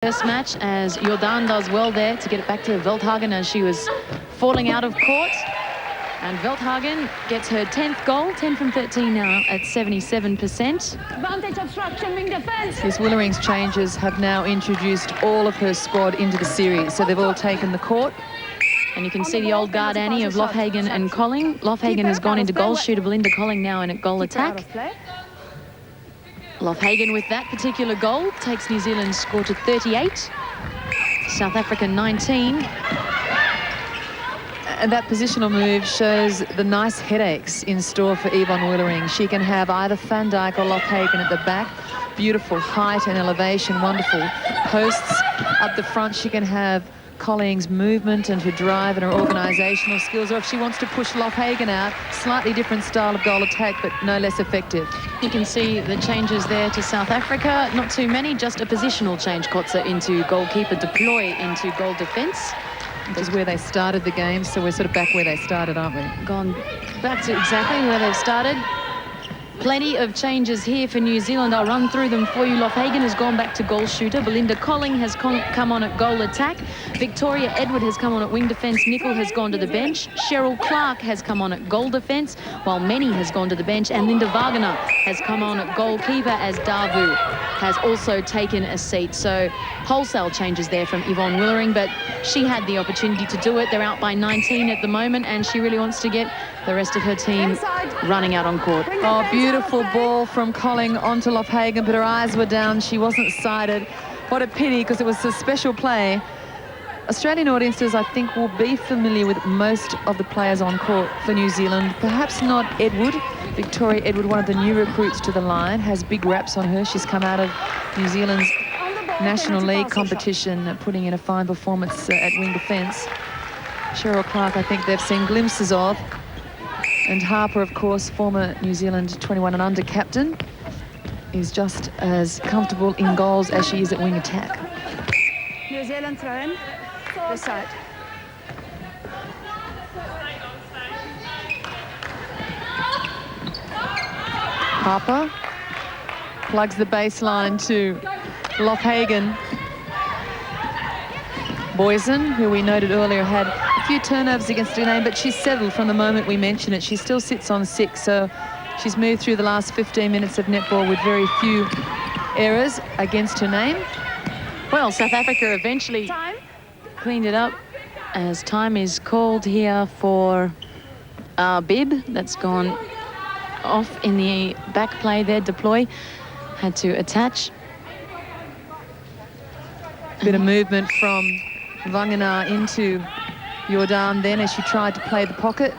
First match, as Jordan does well there to get it back to Westhuizen as she was falling out of court. And Westhuizen gets her 10th goal, 10 from 13 now at 77%. Advantage obstruction, wing defense. Miss Willering's changes have now introduced all of her squad into the series, so they've all taken the court. And you can see the old guard Annie of Westhuizen and Colling. Westhuizen has gone into goal shooter, Belinda Colling now in a goal attack. Westhuizen with that particular goal takes New Zealand's score to 38. South Africa 19. And that positional move shows the nice headaches in store for Yvonne Willering. She can have either Van Dijk or Westhuizen at the back. Beautiful height and elevation, wonderful posts. Up the front, she can have Colling's movement and her drive and her organisational skills, or if she wants to push Westhuizen out, slightly different style of goal attack, but no less effective. You can see the changes there to South Africa. Not too many, just a positional change. Kotze into goalkeeper, deploy into goal defence. Which is where they started the game, so we're sort of back where they started, aren't we? Gone back to exactly where they've started. Plenty of changes here for New Zealand. I'll run through them for you. Westhuizen has gone back to goal shooter. Belinda Colling has come on at goal attack. Victoria Edward has come on at wing defence. Nicol has gone to the bench. Cheryl Clark has come on at goal defence, while Menny has gone to the bench. And Linda Wagner has come on at goalkeeper, as Davu has also taken a seat. So wholesale changes there from Yvonne Willering, but she had the opportunity to do it. They're out by 19 at the moment, and she really wants to get the rest of her team running out on court. Oh, beautiful ball from Colling onto Westhuizen, but her eyes were down. She wasn't sighted. What a pity, because it was a special play. Australian audiences, I think, will be familiar with most of the players on court for New Zealand. Perhaps not Edward. Victoria Edward, one of the new recruits to the line, has big raps on her. She's come out of New Zealand's National League competition, putting in a fine performance at wing defence. Cheryl Clark, I think they've seen glimpses of. And Harper, of course, former New Zealand 21 and under captain, is just as comfortable in goals as she is at wing attack. New Zealand throw in. This side. Harper plugs the baseline to Westhuizen. Westhuizen, who we noted earlier, had a few turnovers against her name, but she's settled from the moment we mention it. She still sits on 6, so she's moved through the last 15 minutes of netball with very few errors against her name. Well, South Africa eventually cleaned it up as time is called here for Bib. That's gone off in the back play there. Deploy had to attach. Bit of movement from Wagner into Jordan then as she tried to play the pocket.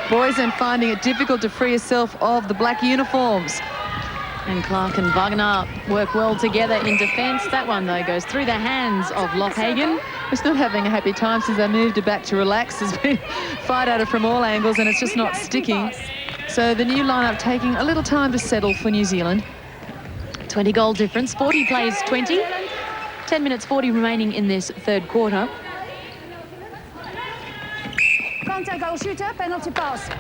Westhuizen finding it difficult to free herself of the black uniforms. And Clark and Wagner work well together in defence. That one, though, goes through the hands of Westhuizen. It's not having a happy time since they moved her back to relax. There's been fight at her from all angles, and it's just not sticking. So the new lineup taking a little time to settle for New Zealand. 20 goal difference, 40 plays 20. 10 minutes 40 remaining in this third quarter. Contact goal shooter, penalty pass.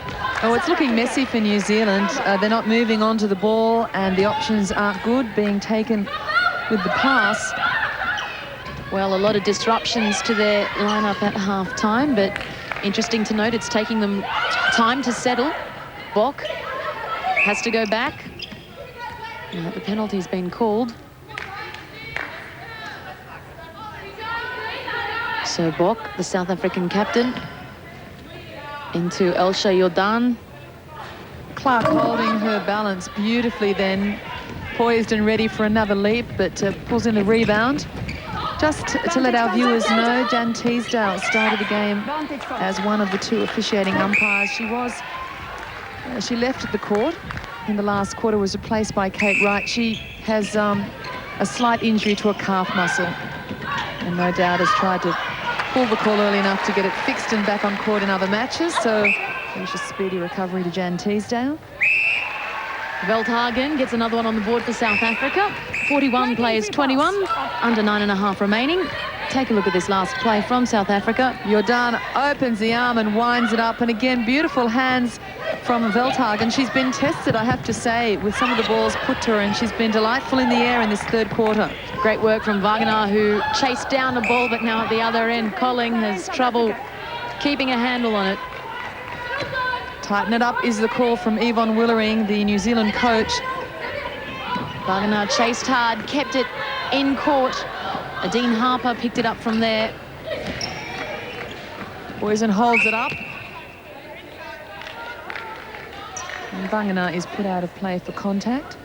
Oh, it's looking messy for New Zealand. They're not moving onto the ball, and the options aren't good being taken with the pass. Well, a lot of disruptions to their lineup at half-time, but interesting to note it's taking them time to settle. Bock has to go back. The penalty's been called. So Bock, the South African captain, into Elsha Jordan. Clark holding her balance beautifully then, poised and ready for another leap, but pulls in the rebound. Just to let our viewers know, Jan Teasdale started the game as one of the two officiating umpires. She left the court in the last quarter, was replaced by Kate Wright. She has a slight injury to a calf muscle, and no doubt has tried to pull the call early enough to get it fixed and back on court in other matches. So there's a speedy recovery to Jan Teasdale. Westhuizen gets another one on the board for South Africa. 41 plays 21, under 9.5 remaining. Take a look at this last play from South Africa. Jordan opens the arm and winds it up, and again, beautiful hands from Westhuizen. She's been tested, I have to say, with some of the balls put to her, and she's been delightful in the air in this third quarter. Great work from Wagner, who chased down the ball, but now at the other end, Colling has trouble keeping a handle on it. Tighten it up is the call from Yvonne Willering, the New Zealand coach. Wagner chased hard, kept it in court. Adine Harper picked it up from there. Westhuizen holds it up. And Wagner is put out of play for contact.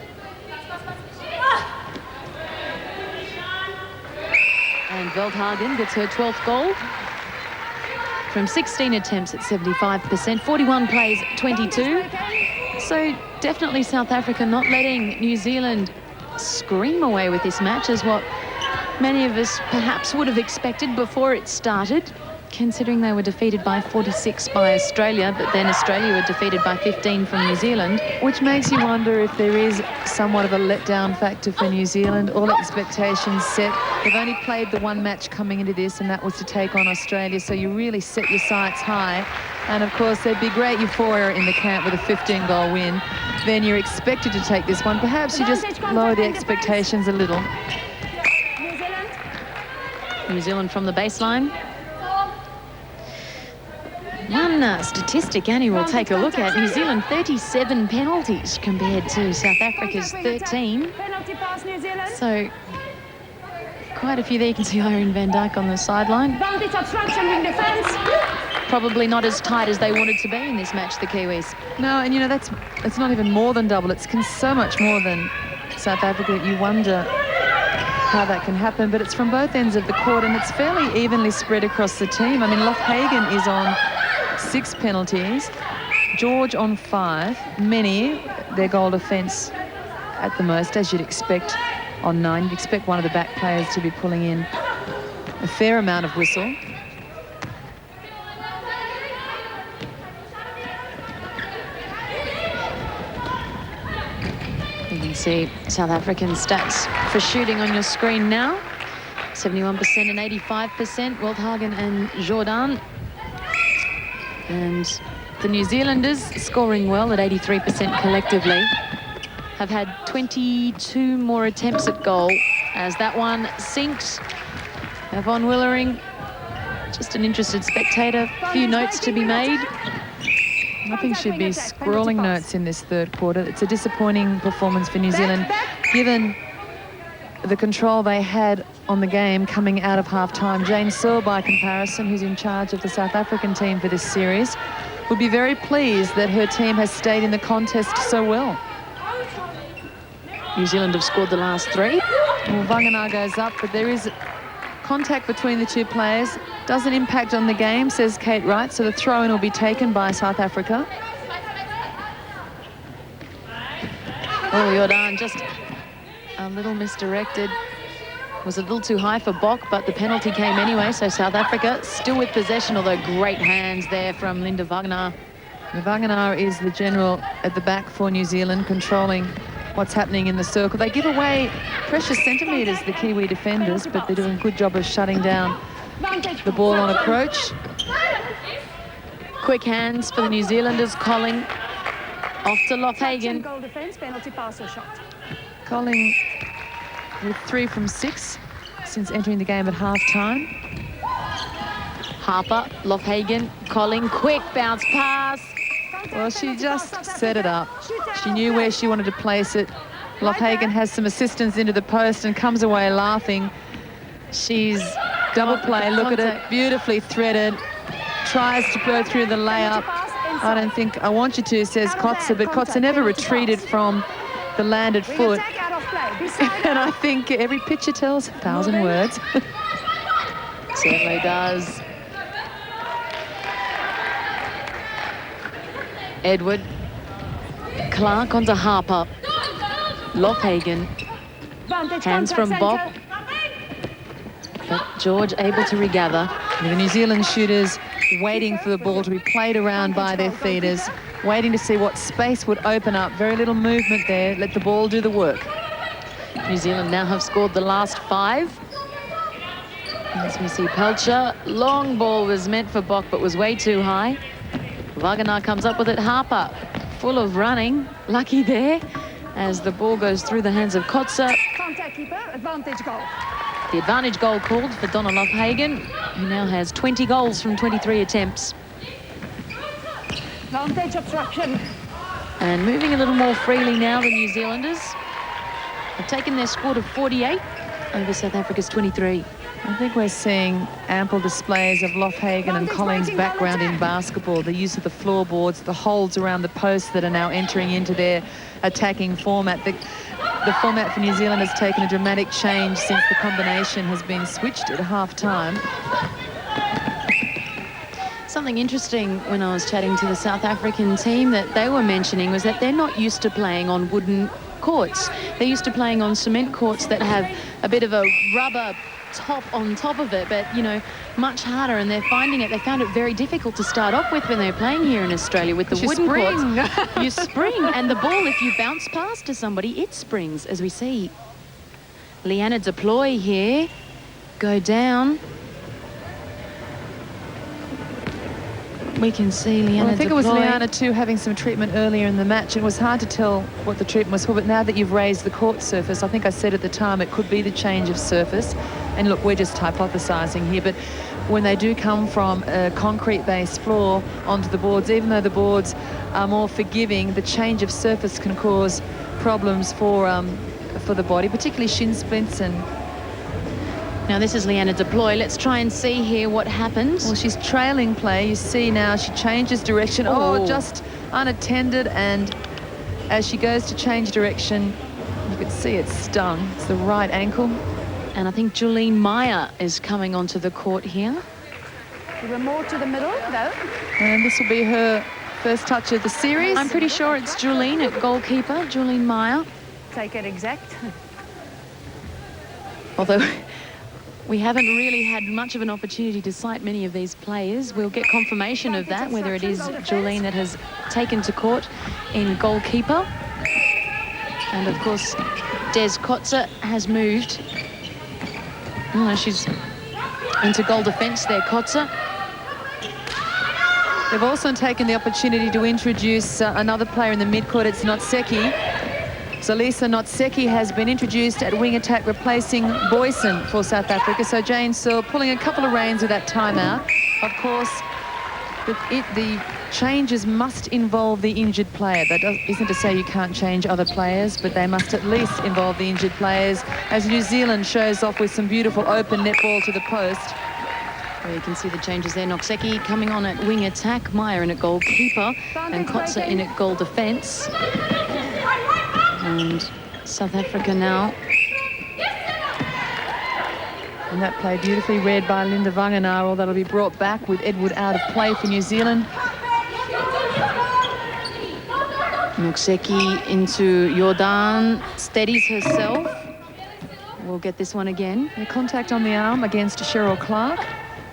And Westhuizen gets her 12th goal. From 16 attempts at 75%, 41 plays, 22. So definitely South Africa not letting New Zealand scream away with this match, as what many of us perhaps would have expected before it started, considering they were defeated by 46 by Australia, but then Australia were defeated by 15 from New Zealand. Which makes you wonder if there is somewhat of a letdown factor for New Zealand. All expectations set. They've only played the one match coming into this, and that was to take on Australia, so you really set your sights high. And of course, there'd be great euphoria in the camp with a 15-goal win. Then you're expected to take this one. Perhaps you just lower the expectations a little. New Zealand from the baseline. One statistic Annie will take a look at. New Zealand 37 penalties compared to South Africa's 13. So quite a few there. You can see Irene van Dijk on the sideline. Probably not as tight as they wanted to be in this match, the Kiwis. No, and you know, it's not even more than double. It's so much more than South Africa that you wonder how that can happen. But it's from both ends of the court, and it's fairly evenly spread across the team. I mean, Loughagen is on 6 penalties, George on 5, many their goal defence at the most, as you'd expect, on 9. You'd expect one of the back players to be pulling in a fair amount of whistle. You can see South African stats for shooting on your screen now. 71% and 85%, Westhuizen and Jordan. And the New Zealanders, scoring well at 83% collectively, have had 22 more attempts at goal as that one sinks. Yvonne Willering, just an interested spectator. A few notes to be made. I think she'd be scrawling notes in this third quarter. It's a disappointing performance for New Zealand, given the control they had on the game coming out of half-time. Jane Searle, by comparison, who's in charge of the South African team for this series, would be very pleased that her team has stayed in the contest so well. New Zealand have scored the last 3. Well, Wagner goes up, but there is contact between the two players. Doesn't impact on the game, says Kate Wright, so the throw-in will be taken by South Africa. Oh, Jordan just a little misdirected. Was a little too high for Bok, but the penalty came anyway, so South Africa still with possession, although great hands there from Linda Wagner. Wagner is the general at the back for New Zealand, controlling what's happening in the circle. They give away precious centimetres, the Kiwi defenders, but they're doing a good job of shutting down the ball on approach. Quick hands for the New Zealanders. Colling off to Loughagen. Colling with 3 from 6 since entering the game at half-time. Harper, Loughagen, Colling, quick bounce pass. Well, she just set it up. She knew where she wanted to place it. Loughagen has some assistance into the post and comes away laughing. She's double play, look at it, beautifully threaded. Tries to go through the layup. I don't think I want you to, says Kotze, but Kotze never retreated from the landed foot. And I think every picture tells 1,000 words. Certainly does. Edward, Clark onto Harper. Loughagen, hands from Bok. But George able to regather. The New Zealand shooters waiting for the ball to be played around by their feeders, waiting to see what space would open up. Very little movement there. Let the ball do the work. New Zealand now have scored the last 5. As we see Pelcher, long ball was meant for Bok, but was way too high. Wagner comes up with it. Harper, full of running. Lucky there as the ball goes through the hands of Kotze. Contact keeper, advantage goal. The advantage goal called for Donna Loughagen, who now has 20 goals from 23 attempts. Advantage obstruction. And moving a little more freely now, the New Zealanders have taken their score to 48 over South Africa's 23. I think we're seeing ample displays of Loughagen and Collins' background in basketball, the use of the floorboards, the holds around the posts that are now entering into their attacking format. The format for New Zealand has taken a dramatic change since the combination has been switched at half-time. Something interesting when I was chatting to the South African team that they were mentioning was that they're not used to playing on wooden courts. They're used to playing on cement courts that have a bit of a rubber top on top of it, but you know, much harder, and they found it very difficult to start off with when they're playing here in Australia with the wooden courts. You spring, and the ball, if you bounce past to somebody, it springs, as we see Leanna Deploy here go down. We can see Leanna Well, I think Deploy. it was Leanna too having some treatment earlier in the match. It was hard to tell what the treatment was for, but now that you've raised the court surface, I think I said at the time it could be the change of surface. And look, we're just hypothesising here, but when they do come from a concrete-based floor onto the boards, even though the boards are more forgiving, the change of surface can cause problems for the body, particularly shin splints. And now this is Leanna Deploy. Let's try and see here what happens. well, she's trailing play. You see now she changes direction. Oh, just unattended, and as she goes to change direction, you can see it's stung. It's the right ankle. And I think Julene Meyer is coming onto the court here. We were more to the middle, though. And this will be her first touch of the series. I'm pretty sure it's Julene at goalkeeper, Julene Meyer. Take it exact. Although we haven't really had much of an opportunity to cite many of these players. We'll get confirmation of that, whether it is Julene that has taken to court in goalkeeper. And of course, Des Kotze has moved. Oh, she's into goal defence there, Kotze. They've also taken the opportunity to introduce another player in the midcourt. It's Notseki. So Lisa Notseki has been introduced at wing attack, replacing Boyson for South Africa. So Jane Searle pulling a couple of reins with that timeout. Of course, the changes must involve the injured player. That isn't to say you can't change other players, but they must at least involve the injured players, as New Zealand shows off with some beautiful open netball to the post. Well, you can see the changes there. Nokseki coming on at wing attack, Meyer in at goalkeeper, and Kotze in at goal defence. And South Africa now. And that play beautifully read by Linda Vangenaro. That'll be brought back with Edward out of play for New Zealand. Nokseki into Jordan, steadies herself. We'll get this one again. The contact on the arm against Cheryl Clark.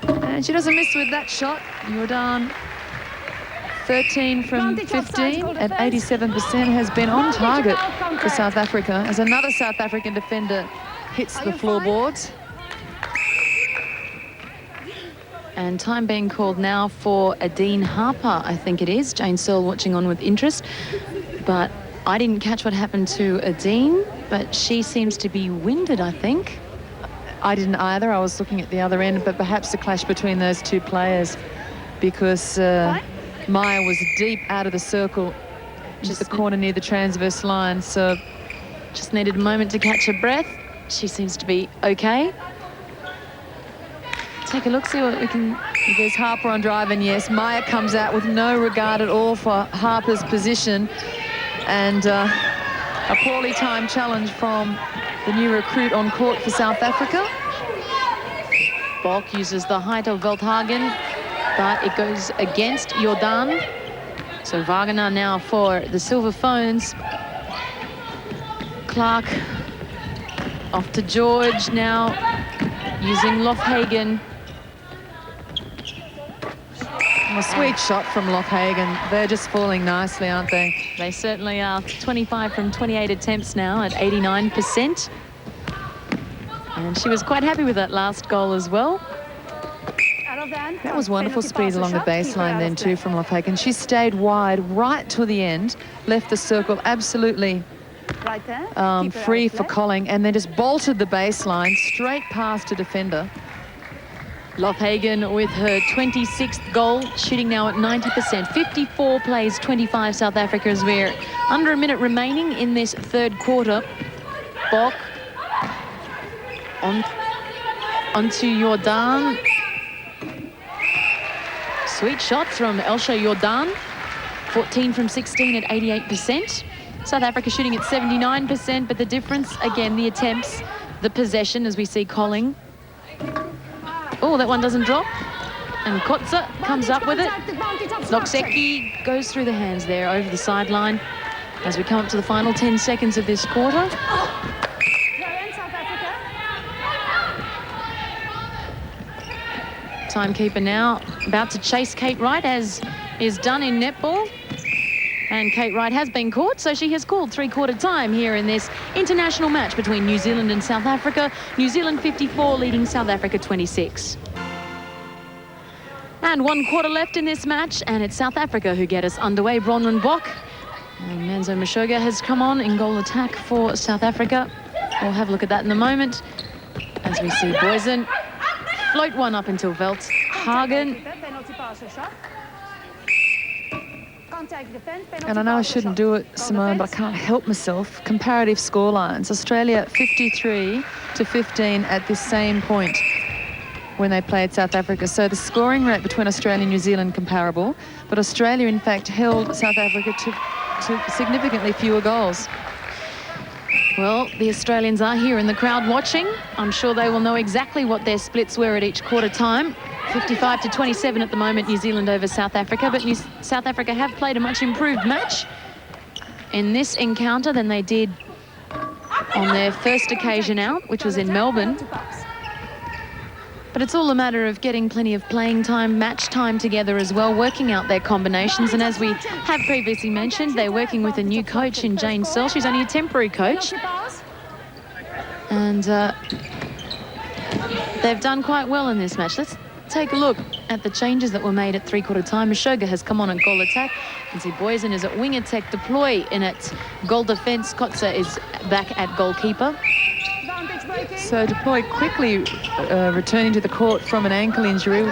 And she doesn't miss with that shot. Jordan, 13 from 15 at 87%, has been on target for South Africa as another South African defender hits the floorboards. And time being called now for Adine Harper, I think it is. Jane Searle watching on with interest. But I didn't catch what happened to Adine, but she seems to be winded, I think. I didn't either. I was looking at the other end, but perhaps the clash between those two players, because Meyer was deep out of the circle, just the corner near the transverse line. So just needed a moment to catch her breath. She seems to be okay. Take a look, see what we can... There's Harper on drive, and yes, Meyer comes out with no regard at all for Harper's position. And a poorly timed challenge from the new recruit on court for South Africa. Bock uses the height of Veldhagen, but it goes against Jordan. So Wagner now for the Silver Ferns. Clark off to George now, using Loughagen. A sweet shot from Loughagen. They're just falling nicely, aren't they? They certainly are. 25 from 28 attempts now at 89%. And she was quite happy with that last goal as well. That was wonderful speed along the baseline then too from Loughagen. She stayed wide right to the end, left the circle absolutely free for Colling, and then just bolted the baseline straight past a defender. Loughagen with her 26th goal, shooting now at 90%. 54 plays, 25 South Africa as we're under a minute remaining in this third quarter. Bok onto Jordan. Sweet shot from Elsha Jordan. 14 from 16 at 88%. South Africa shooting at 79%, but the difference, again, the attempts, the possession, as we see Colling. Oh, that one doesn't drop. And Kotze comes up with it. Nokseki goes through the hands there over the sideline as we come up to the final 10 seconds of this quarter. Timekeeper now about to chase Kate Wright, as is done in netball. And Kate Wright has been caught, so she has called three-quarter time here in this international match between New Zealand and South Africa. New Zealand 54 leading South Africa 26. And 1 quarter left in this match, and it's South Africa who get us underway. Bronwyn Bok and Manzo Mashoga has come on in goal attack for South Africa. We'll have a look at that in a moment as we see Westhuizen float one up until Westhuizen. And I know I shouldn't do it, Simone, but I can't help myself. Comparative scorelines. Australia 53-15 at this same point when they played South Africa. So the scoring rate between Australia and New Zealand comparable, but Australia in fact held South Africa to significantly fewer goals. Well, the Australians are here in the crowd watching. I'm sure they will know exactly what their splits were at each quarter time. 55-27 at the moment, New Zealand over South Africa, but South Africa have played a much improved match in this encounter than they did on their first occasion out, which was in Melbourne. But it's all a matter of getting plenty of playing time, match time together as well, working out their combinations. And as we have previously mentioned, they're working with a new coach in Jane Searle. She's only a temporary coach. And they've done quite well in this match. Let's take a look at the changes that were made at three-quarter time. Mashoga has come on at goal attack. You can see Westhuizen is at wing attack, deploy in at goal defence. Kotze is back at goalkeeper. So deploy quickly returning to the court from an ankle injury.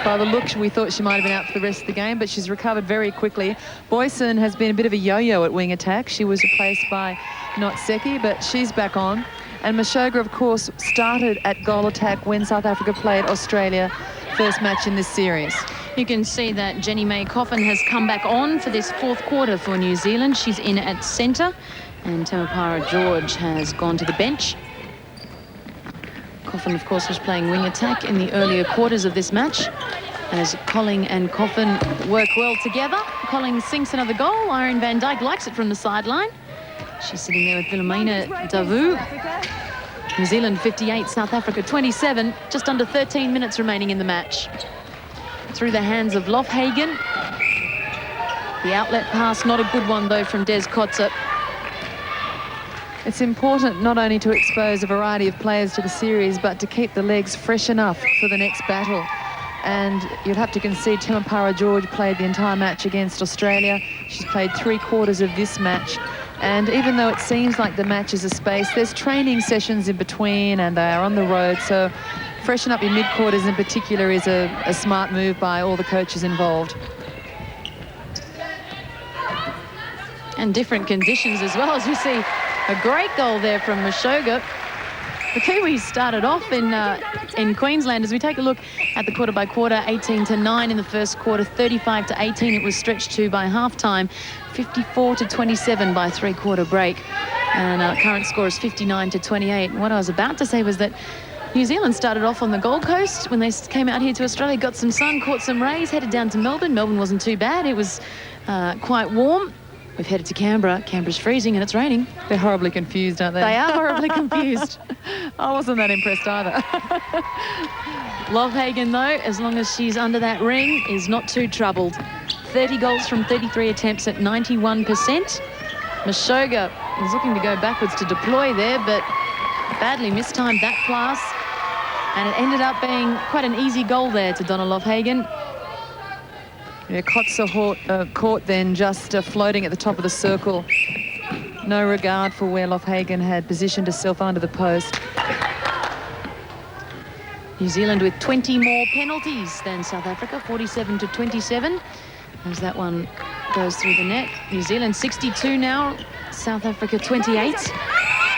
By the look, we thought she might have been out for the rest of the game, but she's recovered very quickly. Westhuizen has been a bit of a yo-yo at wing attack. She was replaced by Notseki, but she's back on. And Mashoga, of course, started at goal attack when South Africa played Australia first match in this series. You can see that Jenny May Coffin has come back on for this fourth quarter for New Zealand. She's in at centre, and Temapara George has gone to the bench. Coffin, of course, was playing wing attack in the earlier quarters of this match as Colling and Coffin work well together. Colling sinks another goal. Irene van Dijk likes it from the sideline. She's sitting there with Wilhelmina Davu. New Zealand 58, South Africa 27. Just under 13 minutes remaining in the match. Through the hands of Loughagen. The outlet pass, not a good one though from Des Kotze. It's important not only to expose a variety of players to the series, but to keep the legs fresh enough for the next battle. And you'd have to concede Temapara George played the entire match against Australia. She's played three-quarters of this match. And even though it seems like the match is a space, there's training sessions in between and they are on the road. So freshen up your mid-quarters in particular is a smart move by all the coaches involved. And different conditions as well, as you see a great goal there from Mashoga. The Kiwis started off in Queensland. As we take a look at the quarter by quarter, 18-9 in the first quarter, 35-18 it was stretched to by halftime, 54-27 by three-quarter break. And our current score is 59-28. What I was about to say was that New Zealand started off on the Gold Coast when they came out here to Australia, got some sun, caught some rays, headed down to Melbourne. Melbourne wasn't too bad. It was quite warm. We've headed to Canberra. Canberra's freezing and it's raining. They're horribly confused, aren't they? They are horribly confused. I wasn't that impressed either. Loughagen, though, as long as she's under that ring, is not too troubled. 30 goals from 33 attempts at 91%. Mashoga is looking to go backwards to deploy there, but badly mistimed that pass. And it ended up being quite an easy goal there to Donna Loughagen. Yeah, Kotzer caught then just floating at the top of the circle. No regard for where Loughagen had positioned herself under the post. New Zealand with 20 more penalties than South Africa, 47-27. As that one goes through the net. New Zealand 62 now, South Africa 28.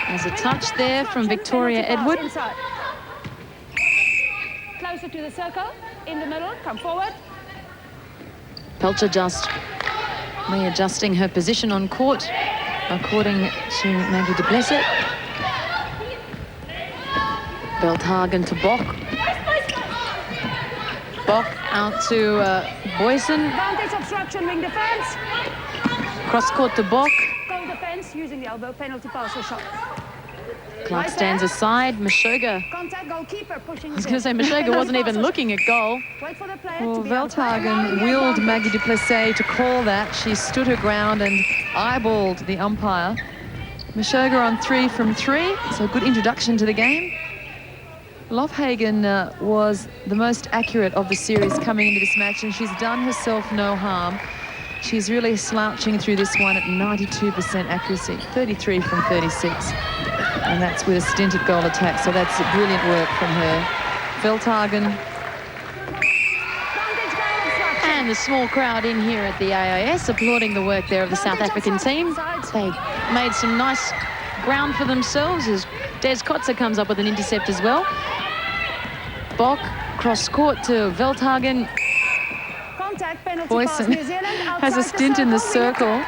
There's a touch there from Victoria Edward. Closer to the circle, in the middle, come forward. Pelcher just readjusting her position on court, according to Maggie du Plessis. Veldhagen to Bock. Bock out to Boysen. Advantage obstruction, wing defense. Cross court to Bock. Goal defense using the elbow, penalty pass or shot. Clark stands aside. Mashoga. Contact goalkeeper pushing. I was going to say Mashoga wasn't even looking at goal. Wait for the player Well, to be Veldhagen willed Maggie du Plessis to call that. She stood her ground and eyeballed the umpire. Mashoga on 3 from 3, so a good introduction to the game. Loughagen was the most accurate of the series coming into this match, and she's done herself no harm. She's really slouching through this one at 92% accuracy, 33 from 36. And that's with a stint at goal attack, so that's brilliant work from her. Veldhagen. And the small crowd in here at the AIS applauding the work there of the South African team. They made some nice ground for themselves as Des Kotzer comes up with an intercept as well. Bock, cross court to Veldhagen. Contact, penalty pass, Boysen New Zealand, has a stint in the circle, Out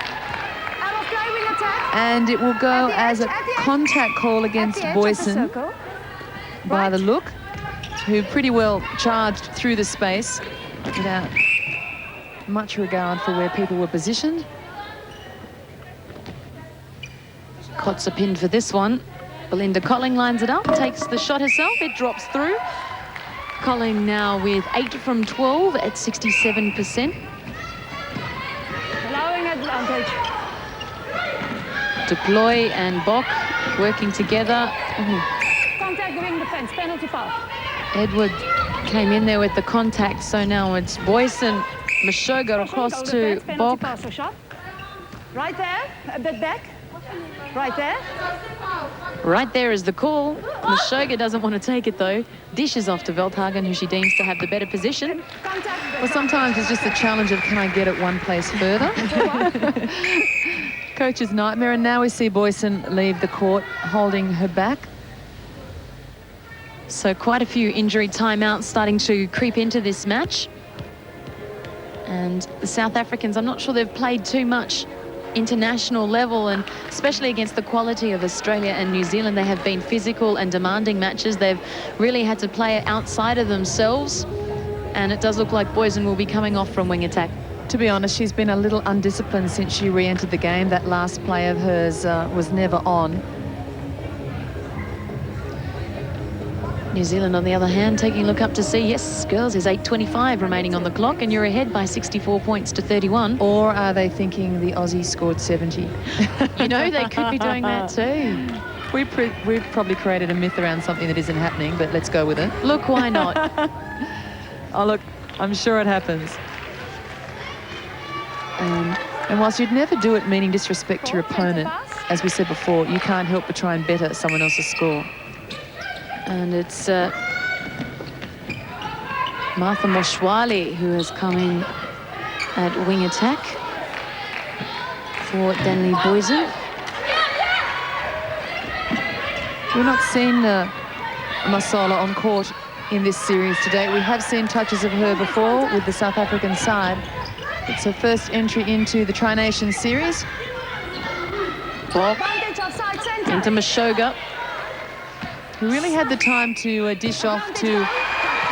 of play, wing attack. and it will go as a contact call against Boysen by the look, who pretty well charged through the space without much regard for where people were positioned. Kotzer pinned for this one. Belinda Colling lines it up, takes the shot herself, it drops through. Colling now with 8 from 12 at 67%. Allowing advantage. Deploy and Bock working together. Contact, wing defense, penalty pass. Edward came in there with the contact, so now it's Boysen. Mashoga across Goal to defense, penalty Bock. pass or shot. Right there, a bit back. Right there. Right there is the call. Mashoga doesn't want to take it though. Dishes off to Veldhagen, who she deems to have the better position. Contact. Well, sometimes it's just the challenge of can I get it one place further? Coach's nightmare, and now we see Boysen leave the court holding her back. So quite a few injury timeouts starting to creep into this match. And the South Africans, I'm not sure they've played too much international level, and especially against the quality of Australia and New Zealand, they have been physical and demanding matches. They've really had to play outside of themselves, and it does look like Boysen will be coming off from wing attack. To be honest, she's been a little undisciplined since she re-entered the game. That last play of hers was never on. New Zealand, on the other hand, taking a look up to see, yes, girls, there's 8:25 remaining on the clock, and you're ahead by 64 points to 31. Or are they thinking the Aussies scored 70? You know, they could be doing that too. We've probably created a myth around something that isn't happening, but let's go with it. Look, why not? Oh, look, I'm sure it happens. And whilst you'd never do it meaning disrespect to your opponent, as we said before, you can't help but try and better someone else's score. And it's Martha Moshwali who has come in at wing attack for Danley Boysen. We've not seen Masola on court in this series today. We have seen touches of her before with the South African side. It's her first entry into the Tri-Nations series. Bock into Mashoga. Who really had the time to dish off to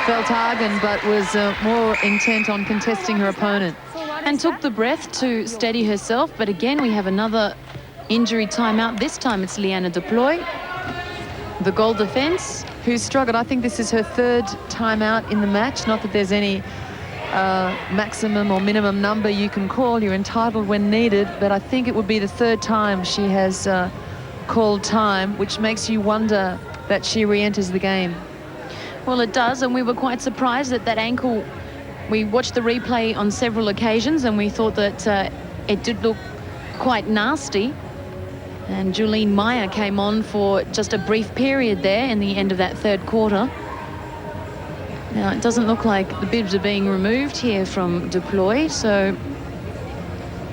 Veldhagen, but was more intent on contesting her opponent. And took the breath to steady herself. But again, we have another injury timeout. This time it's Leanna Deploy, the goal defence. Who struggled. I think this is her third timeout in the match. Not that there's any maximum or minimum number you can call. You're entitled when needed. But I think it would be the third time she has called time, which makes you wonder that she re-enters the game. Well, it does, and we were quite surprised that that ankle. We watched the replay on several occasions, and we thought that it did look quite nasty. And Julene Meyer came on for just a brief period there in the end of that third quarter. Now, it doesn't look like the bibs are being removed here from deploy, so...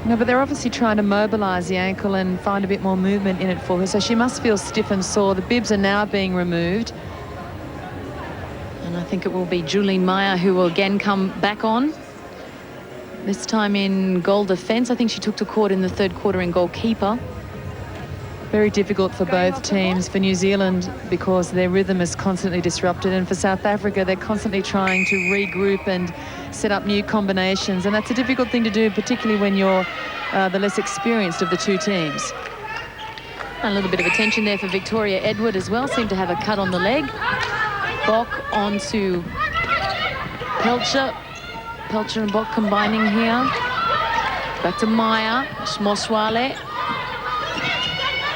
No, but they're obviously trying to mobilise the ankle and find a bit more movement in it for her, so she must feel stiff and sore. The bibs are now being removed. And I think it will be Julene Meyer who will again come back on. This time in goal defence. I think she took to court in the third quarter in goalkeeper. Very difficult for both teams. For New Zealand, because their rhythm is constantly disrupted, and for South Africa, they're constantly trying to regroup and set up new combinations, and that's a difficult thing to do, particularly when you're the less experienced of the two teams. A little bit of attention there for Victoria Edward as well. Seemed to have a cut on the leg. Bock onto Pelcher. Pelcher and Bock combining here. Back to Meyer. Moswale.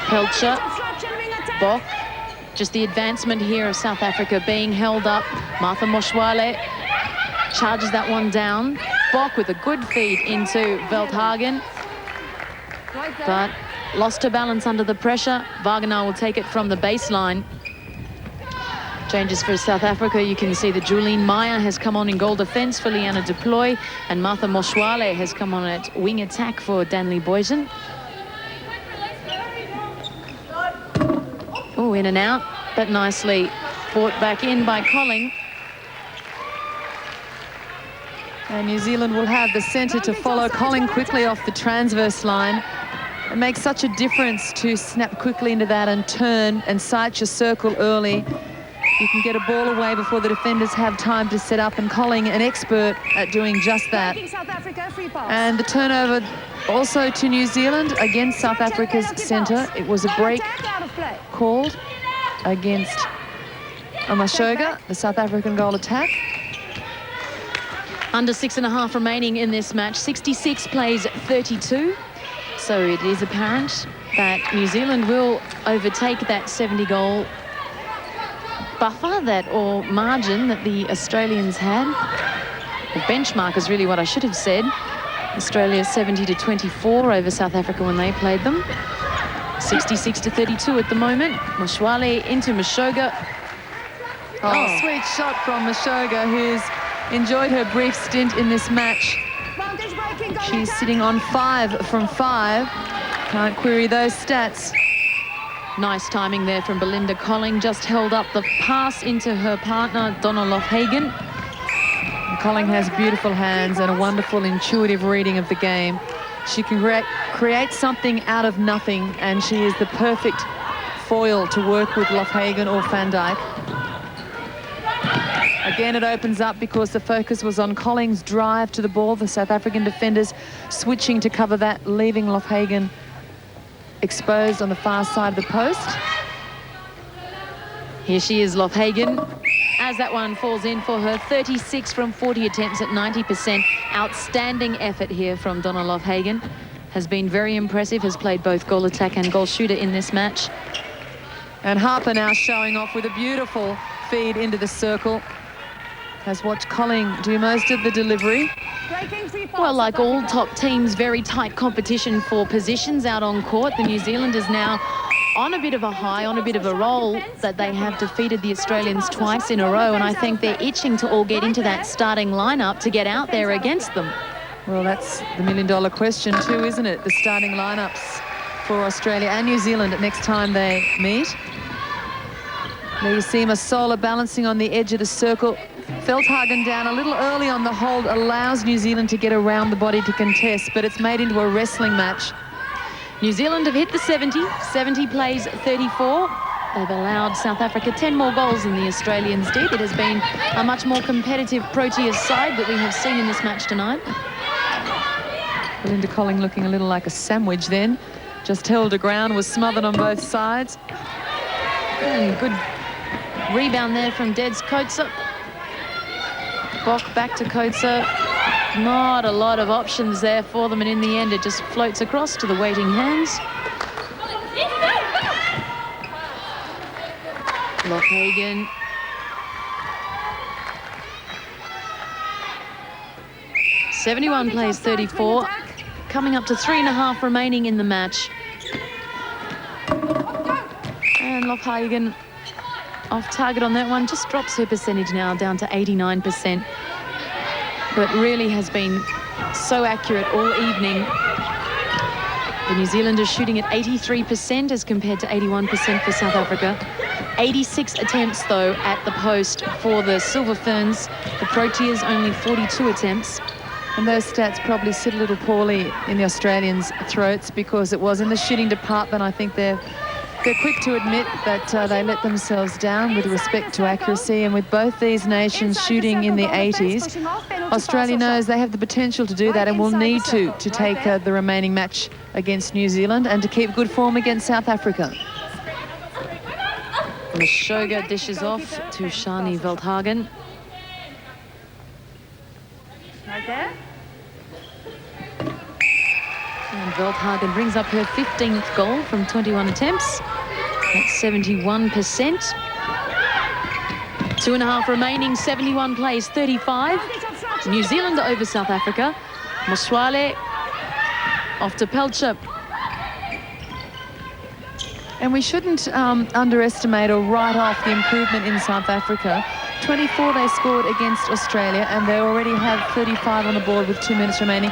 Pelcher. Bock. Just the advancement here of South Africa being held up. Martha Moswale charges that one down. Bock with a good feed into Veldhagen. But lost her balance under the pressure. Wagenaar will take it from the baseline. Changes for South Africa. You can see that Julene Meyer has come on in goal defence for Liana Deploy, and Martha Moswale has come on at wing attack for Danley Boysen. Oh, in and out, but nicely brought back in by Colling. And New Zealand will have the centre to follow. Colling quickly off the transverse line. It makes such a difference to snap quickly into that and turn and sight your circle early. You can get a ball away before the defenders have time to set up, and Colling, an expert at doing just that. And the turnover also to New Zealand against South Africa's centre. It was a break called against Amashoga, the South African goal attack. Under 6.5 remaining in this match. 66 plays 32. So it is apparent that New Zealand will overtake that 70-goal buffer, that or margin that the Australians had. The benchmark is really what I should have said. Australia 70-24 over South Africa when they played them. 66-32 at the moment. Moswale into Mashoga. Oh, sweet shot from Mashoga, who's enjoyed her brief stint in this match. She's sitting on 5 from 5. Can't query those stats. Nice timing there from Belinda Colling. Just held up the pass into her partner, Donna Loughagen. Colling has beautiful hands and a wonderful intuitive reading of the game. She can create something out of nothing, and she is the perfect foil to work with Loughagen or Van Dijk. Again, it opens up because the focus was on Colling's drive to the ball. The South African defenders switching to cover that, leaving Loughagen exposed on the far side of the post. Here she is, Loughagen, as that one falls in for her. 36 from 40 attempts at 90%. Outstanding effort here from Donna Loughagen. Has been very impressive, has played both goal attack and goal shooter in this match. And Harper now showing off with a beautiful feed into the circle. Has watched Colling do most of the delivery. Well, like all top teams, very tight competition for positions out on court. The New Zealanders now on a bit of a high, on a bit of a roll, that they have defeated the Australians twice in a row, and I think they're itching to all get into that starting lineup to get out there against them. Well, that's the million-dollar question too, isn't it? The starting lineups for Australia and New Zealand next time they meet. There you see Masola balancing on the edge of the circle. Veldhagen down a little early on the hold, allows New Zealand to get around the body to contest, but it's made into a wrestling match. New Zealand have hit the 70 plays 34. They've allowed South Africa 10 more goals than the Australians did. It has been a much more competitive Proteas side that we have seen in this match tonight. Belinda Colling looking a little like a sandwich then. Just held her ground, was smothered on both sides. And good rebound there from Des Coetzer. Bock back to Coetzer. Not a lot of options there for them, and in the end it just floats across to the waiting hands. Loughagen 71 plays 34. Coming up to 3.5 remaining in the match. And Westhuizen off target on that one. Just drops her percentage now down to 89%. But really has been so accurate all evening. The New Zealanders shooting at 83% as compared to 81% for South Africa. 86 attempts, though, at the post for the Silver Ferns. The Proteas only 42 attempts. And those stats probably sit a little poorly in the Australians' throats because it was in the shooting department. I think they're quick to admit that they let themselves down with respect to accuracy. And with both these nations shooting in the 80s, Australia knows they have the potential to do that and will need to take the remaining match against New Zealand and to keep good form against South Africa. Westhuizen dishes off to Shani Westhuizen. Right there. And Westhuizen brings up her 15th goal from 21 attempts. That's 71%. 2.5 remaining, 71 plays 35. New Zealand over South Africa. Moswale off to Pelcher. And we shouldn't underestimate or write off the improvement in South Africa. 24 they scored against Australia, and they already have 35 on the board with 2 minutes remaining.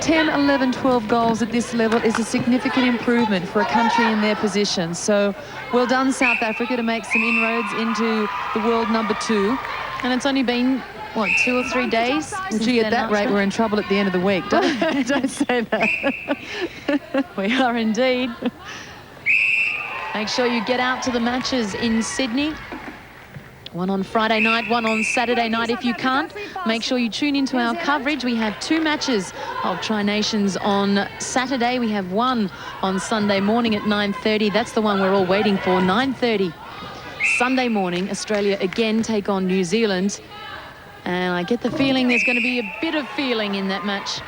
10, 11, 12 goals at this level is a significant improvement for a country in their position. So well done, South Africa, to make some inroads into the world number 2. And it's only been, what, 2 or 3 days? Well, gee, at that rate, we're in trouble at the end of the week. Don't say that. We are indeed. Make sure you get out to the matches in Sydney. One on Friday night, one on Saturday night. If you can't, make sure you tune into our coverage. We have 2 matches of Tri-Nations on Saturday. We have one on Sunday morning at 9:30. That's the one we're all waiting for, 9:30. Sunday morning, Australia again take on New Zealand. And I get the feeling there's going to be a bit of feeling in that match.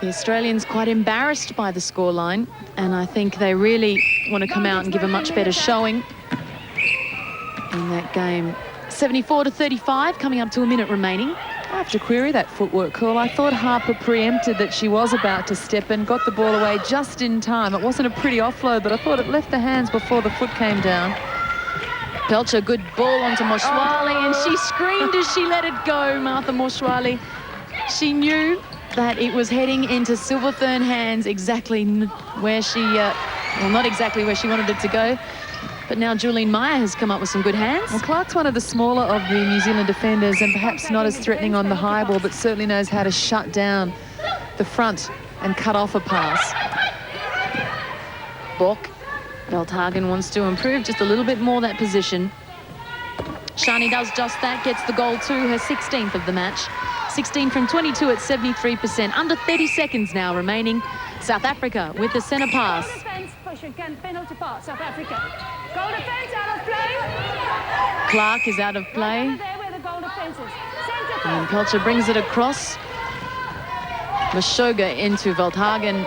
The Australians quite embarrassed by the scoreline, and I think they really want to come out and give a much better showing in that game. 74-35, coming up to a minute remaining. I have to query that footwork call. I thought Harper preempted that she was about to step and got the ball away just in time. It wasn't a pretty offload, but I thought it left the hands before the foot came down. Pelcher, good ball onto Moswale, and she screamed as she let it go, Martha Moswale. She knew that it was heading into Silver Fern hands exactly where she, well, not exactly where she wanted it to go. But now Julian Meyer has come up with some good hands. Well, Clark's one of the smaller of the New Zealand defenders and perhaps not as threatening on the high ball, but certainly knows how to shut down the front and cut off a pass. Bock. Westhuizen wants to improve just a little bit more that position. Shani does just that, gets the goal too, her 16th of the match. 16 from 22 at 73%. Under 30 seconds now remaining. South Africa with the centre pass. Penalty pass, South Africa. Goal defence out of play. Clark is out of play. There where the goal defence is. And Pelcher brings it across. Westhuizen into Westhuizen.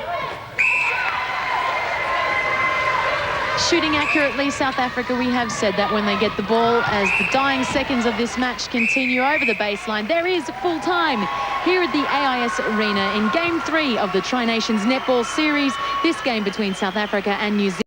Shooting accurately, South Africa, we have said that when they get the ball, as the dying seconds of this match continue over the baseline. There is full time here at the AIS Arena in Game 3 of the Tri-Nations Netball Series. This game between South Africa and New Zealand.